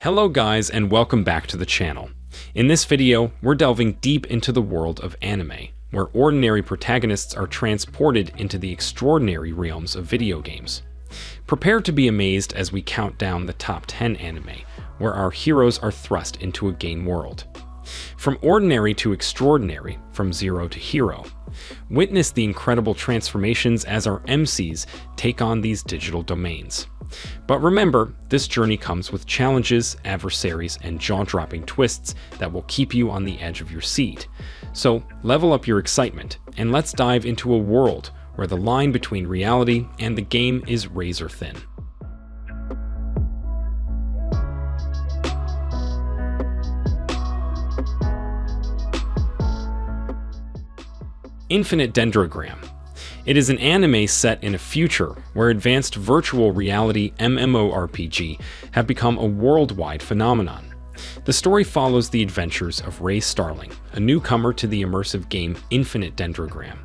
Hello guys, and welcome back to the channel. In this video, we're delving deep into the world of anime, where ordinary protagonists are transported into the extraordinary realms of video games. Prepare to be amazed as we count down the top 10 anime, where our heroes are thrust into a game world. From ordinary to extraordinary, from zero to hero. Witness the incredible transformations as our MCs take on these digital domains. But remember, this journey comes with challenges, adversaries, and jaw-dropping twists that will keep you on the edge of your seat. So level up your excitement, and let's dive into a world where the line between reality and the game is razor thin. Infinite Dendrogram. It is an anime set in a future where advanced virtual reality MMORPG have become a worldwide phenomenon. The story follows the adventures of Ray Starling, a newcomer to the immersive game Infinite Dendrogram.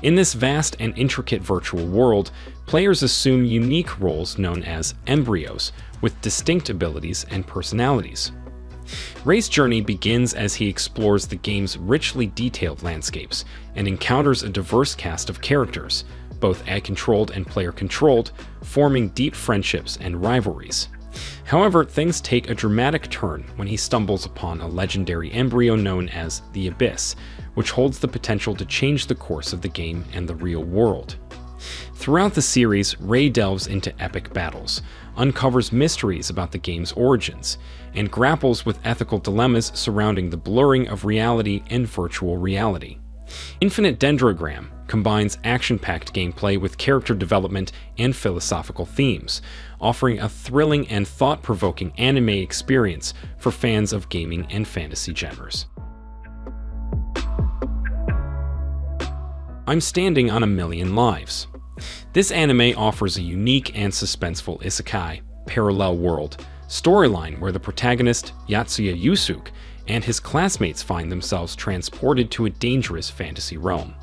In this vast and intricate virtual world, players assume unique roles known as embryos, with distinct abilities and personalities. Ray's journey begins as he explores the game's richly detailed landscapes and encounters a diverse cast of characters, both ad-controlled and player-controlled, forming deep friendships and rivalries. However, things take a dramatic turn when he stumbles upon a legendary embryo known as the Abyss, which holds the potential to change the course of the game and the real world. Throughout the series, Ray delves into epic battles, uncovers mysteries about the game's origins, and grapples with ethical dilemmas surrounding the blurring of reality and virtual reality. Infinite Dendrogram combines action-packed gameplay with character development and philosophical themes, offering a thrilling and thought-provoking anime experience for fans of gaming and fantasy genres. I'm Standing on a Million Lives. This anime offers a unique and suspenseful isekai, parallel world, storyline where the protagonist, Yatsuya Yusuke, and his classmates find themselves transported to a dangerous fantasy realm.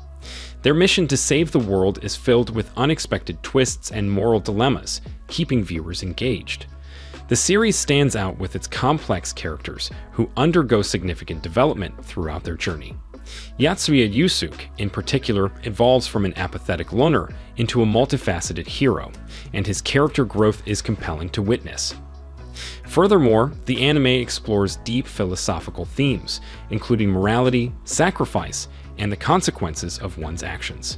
Their mission to save the world is filled with unexpected twists and moral dilemmas, keeping viewers engaged. The series stands out with its complex characters who undergo significant development throughout their journey. Yatsuya Yusuke, in particular, evolves from an apathetic loner into a multifaceted hero, and his character growth is compelling to witness. Furthermore, the anime explores deep philosophical themes, including morality, sacrifice, and the consequences of one's actions.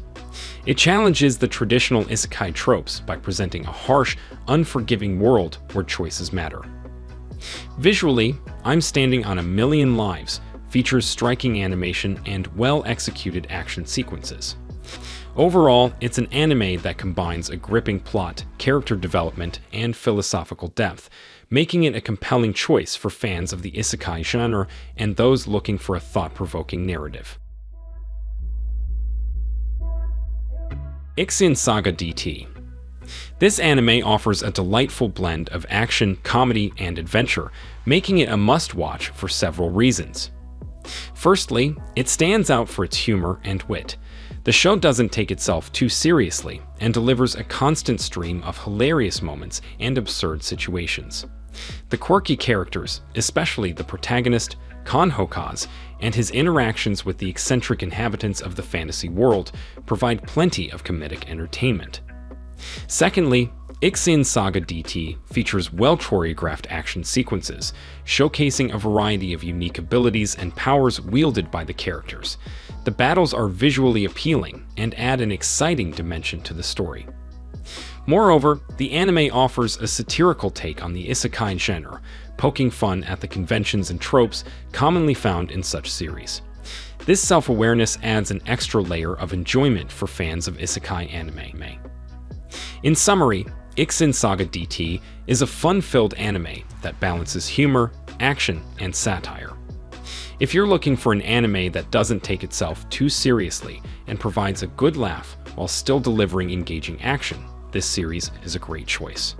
It challenges the traditional isekai tropes by presenting a harsh, unforgiving world where choices matter. Visually, I'm Standing on a Million Lives features striking animation and well-executed action sequences. Overall, it's an anime that combines a gripping plot, character development, and philosophical depth, making it a compelling choice for fans of the isekai genre and those looking for a thought-provoking narrative. Ixion Saga DT. This anime offers a delightful blend of action, comedy, and adventure, making it a must-watch for several reasons. Firstly, it stands out for its humor and wit. The show doesn't take itself too seriously and delivers a constant stream of hilarious moments and absurd situations. The quirky characters, especially the protagonist, Kan Hokage, and his interactions with the eccentric inhabitants of the fantasy world provide plenty of comedic entertainment. Secondly, Ixion Saga DT features well-choreographed action sequences, showcasing a variety of unique abilities and powers wielded by the characters. The battles are visually appealing and add an exciting dimension to the story. Moreover, the anime offers a satirical take on the isekai genre, poking fun at the conventions and tropes commonly found in such series. This self-awareness adds an extra layer of enjoyment for fans of isekai anime. In summary, Ixion Saga DT is a fun-filled anime that balances humor, action, and satire. If you're looking for an anime that doesn't take itself too seriously and provides a good laugh while still delivering engaging action, this series is a great choice.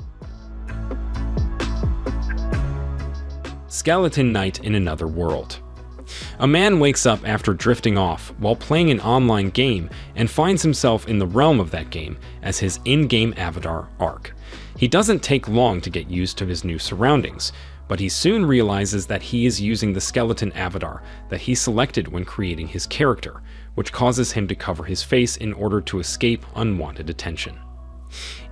Skeleton Knight in Another World. A man wakes up after drifting off while playing an online game and finds himself in the realm of that game as his in-game avatar, Ark. He doesn't take long to get used to his new surroundings, but he soon realizes that he is using the skeleton avatar that he selected when creating his character, which causes him to cover his face in order to escape unwanted attention.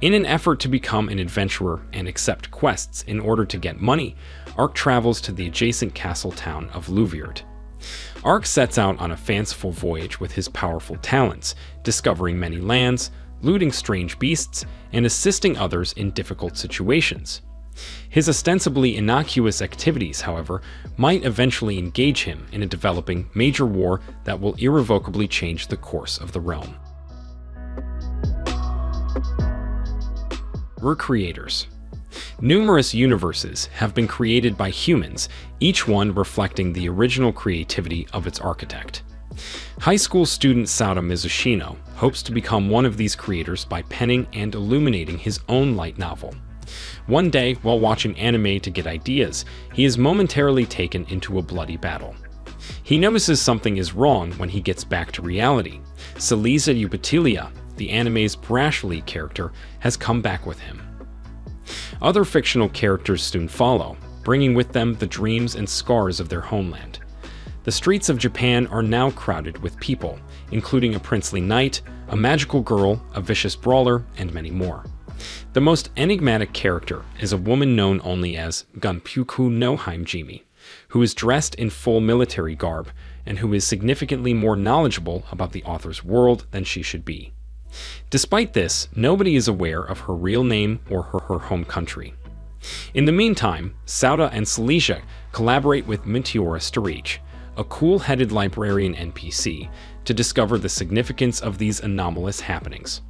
In an effort to become an adventurer and accept quests in order to get money, Ark travels to the adjacent castle town of Louviert. Ark sets out on a fanciful voyage with his powerful talents, discovering many lands, looting strange beasts, and assisting others in difficult situations. His ostensibly innocuous activities, however, might eventually engage him in a developing major war that will irrevocably change the course of the realm. Recreators. Numerous universes have been created by humans, each one reflecting the original creativity of its architect. High school student Sauta Mizushino hopes to become one of these creators by penning and illuminating his own light novel. One day, while watching anime to get ideas, he is momentarily taken into a bloody battle. He notices something is wrong when he gets back to reality. Saliza Upatilia, the anime's brash lead character, has come back with him. Other fictional characters soon follow, bringing with them the dreams and scars of their homeland. The streets of Japan are now crowded with people, including a princely knight, a magical girl, a vicious brawler, and many more. The most enigmatic character is a woman known only as Gunpyoku no Haimjimi, who is dressed in full military garb and who is significantly more knowledgeable about the author's world than she should be. Despite this, nobody is aware of her real name or her home country. In the meantime, Sauta and Silesia collaborate with Meteora Starich, a cool-headed librarian NPC, to discover the significance of these anomalous happenings.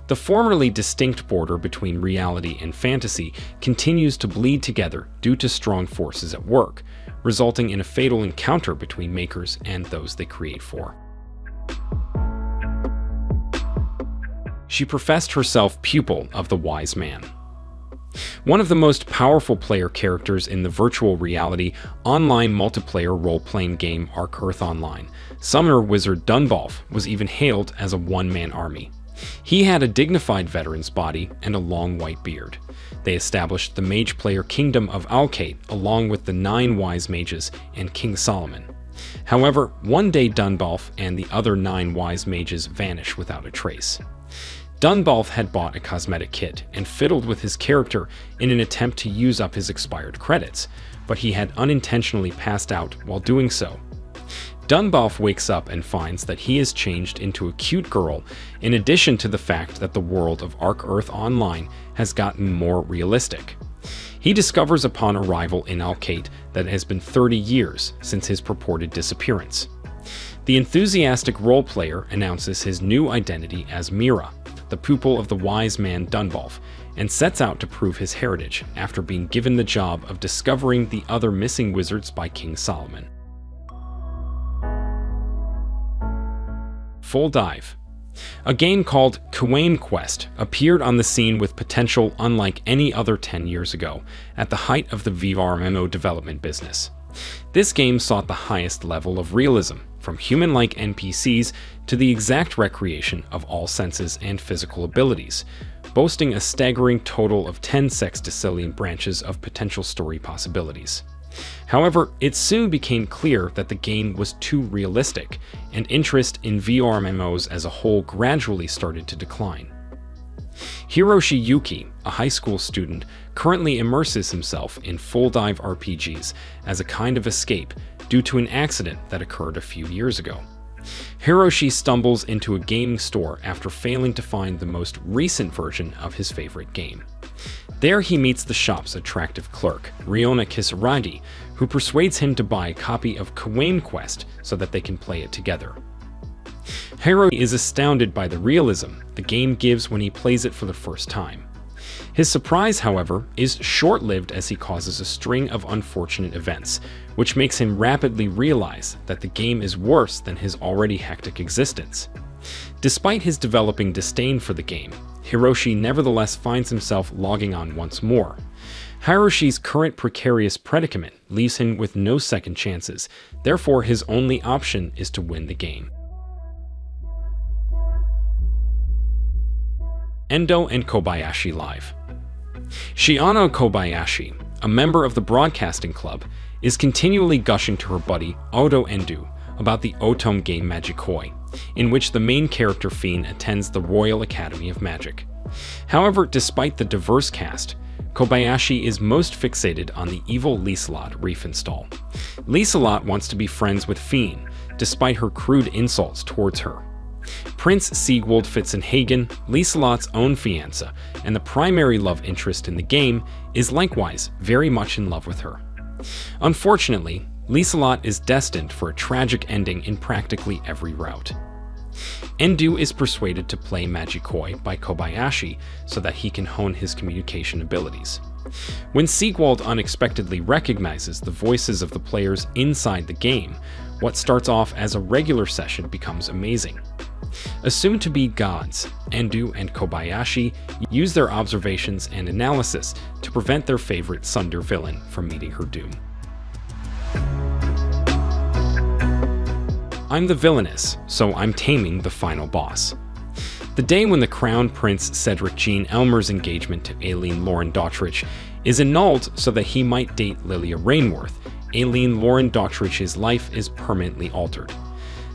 The formerly distinct border between reality and fantasy continues to bleed together due to strong forces at work, resulting in a fatal encounter between makers and those they create for. She professed herself Pupil of the Wise Man. One of the most powerful player characters in the virtual reality online multiplayer role-playing game Ark Earth Online, summoner wizard Dunbalf was even hailed as a one-man army. He had a dignified veteran's body and a long white beard. They established the mage player kingdom of Alkate along with the 9 wise mages and King Solomon. However, one day Dunbalf and the other 9 wise mages vanish without a trace. Dunbalf had bought a cosmetic kit and fiddled with his character in an attempt to use up his expired credits, but he had unintentionally passed out while doing so. Dunbalf wakes up and finds that he is changed into a cute girl, in addition to the fact that the world of Ark Earth Online has gotten more realistic. He discovers upon arrival in Alkate that it has been 30 years since his purported disappearance. The enthusiastic role player announces his new identity as Mira, the pupil of the wise man Dunbalf, and sets out to prove his heritage after being given the job of discovering the other missing wizards by King Solomon. Full Dive. A game called Kawain Quest appeared on the scene with potential unlike any other 10 years ago, at the height of the VR MMO development business. This game sought the highest level of realism, from human-like NPCs to the exact recreation of all senses and physical abilities, boasting a staggering total of 10 sextillion branches of potential story possibilities. However, it soon became clear that the game was too realistic, and interest in VR MMOs as a whole gradually started to decline. Hiroshi Yuki, a high school student, currently immerses himself in full dive RPGs as a kind of escape due to an accident that occurred a few years ago. Hiroshi stumbles into a gaming store after failing to find the most recent version of his favorite game. There he meets the shop's attractive clerk, Riona Kisaragi, who persuades him to buy a copy of Kawain Quest so that they can play it together. Hiroshi is astounded by the realism the game gives when he plays it for the first time. His surprise, however, is short-lived as he causes a string of unfortunate events, which makes him rapidly realize that the game is worse than his already hectic existence. Despite his developing disdain for the game, Hiroshi nevertheless finds himself logging on once more. Hiroshi's current precarious predicament leaves him with no second chances, therefore his only option is to win the game. Endo and Kobayashi Live. Shiano Kobayashi, a member of the broadcasting club, is continually gushing to her buddy Odo Endo about the Otome game Magikoi, in which the main character Fiend attends the Royal Academy of Magic. However, despite the diverse cast, Kobayashi is most fixated on the evil Lieselot Riefenstahl. Lieselot wants to be friends with Fiend, despite her crude insults towards her. Prince Siegwald Fitzenhagen, Lieselot's own fiancé, and the primary love interest in the game, is likewise very much in love with her. Unfortunately, Lieselot is destined for a tragic ending in practically every route. Endo is persuaded to play Magikoi by Kobayashi so that he can hone his communication abilities. When Siegwald unexpectedly recognizes the voices of the players inside the game, what starts off as a regular session becomes amazing. Assumed to be gods, Endo and Kobayashi use their observations and analysis to prevent their favorite Sunder villain from meeting her doom. I'm the villainess, so I'm taming the final boss. The day when the Crown Prince Cedric Jean Elmer's engagement to Aileen Lauren Dottridge is annulled so that he might date Lilia Rainworth, Aileen Lauren Dottridge's life is permanently altered.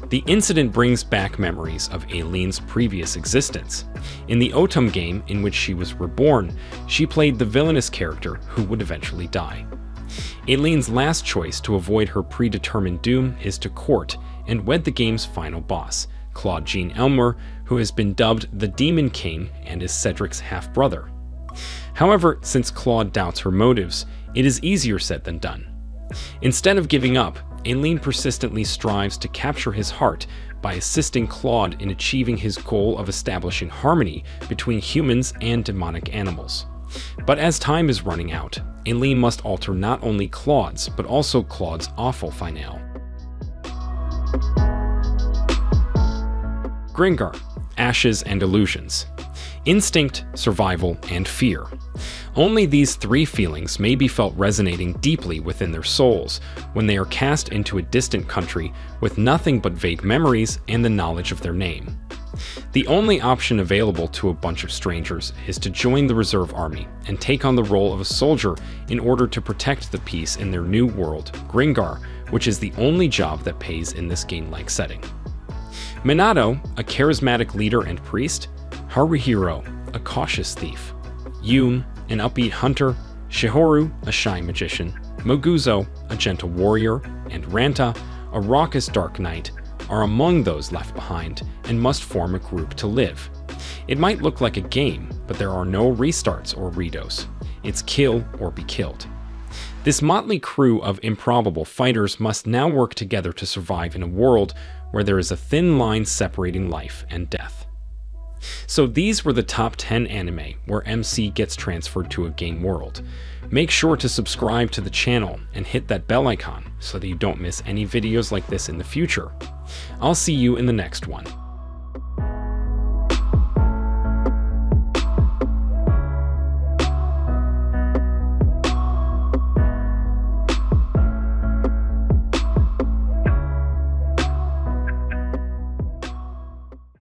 The incident brings back memories of Aileen's previous existence. In the Otome game in which she was reborn, she played the villainous character who would eventually die. Aileen's last choice to avoid her predetermined doom is to court and wed the game's final boss, Claude Jean Elmer, who has been dubbed the Demon King and is Cedric's half-brother. However, since Claude doubts her motives, it is easier said than done. Instead of giving up, Aileen persistently strives to capture his heart by assisting Claude in achieving his goal of establishing harmony between humans and demonic animals. But as time is running out, Aileen must alter not only Claude's, but also Claude's awful finale. Gringar, Ashes and Illusions. Instinct, survival, and fear. Only these three feelings may be felt resonating deeply within their souls when they are cast into a distant country with nothing but vague memories and the knowledge of their name. The only option available to a bunch of strangers is to join the reserve army and take on the role of a soldier in order to protect the peace in their new world, Gringar, which is the only job that pays in this game-like setting. Minato, a charismatic leader and priest, Haruhiro, a cautious thief, Yun, an upbeat hunter, Shihoru, a shy magician, Moguzo, a gentle warrior, and Ranta, a raucous dark knight, are among those left behind and must form a group to live. It might look like a game, but there are no restarts or redos. It's kill or be killed. This motley crew of improbable fighters must now work together to survive in a world where there is a thin line separating life and death. So these were the top 10 anime where MC gets transferred to a game world. Make sure to subscribe to the channel and hit that bell icon so that you don't miss any videos like this in the future. I'll see you in the next one.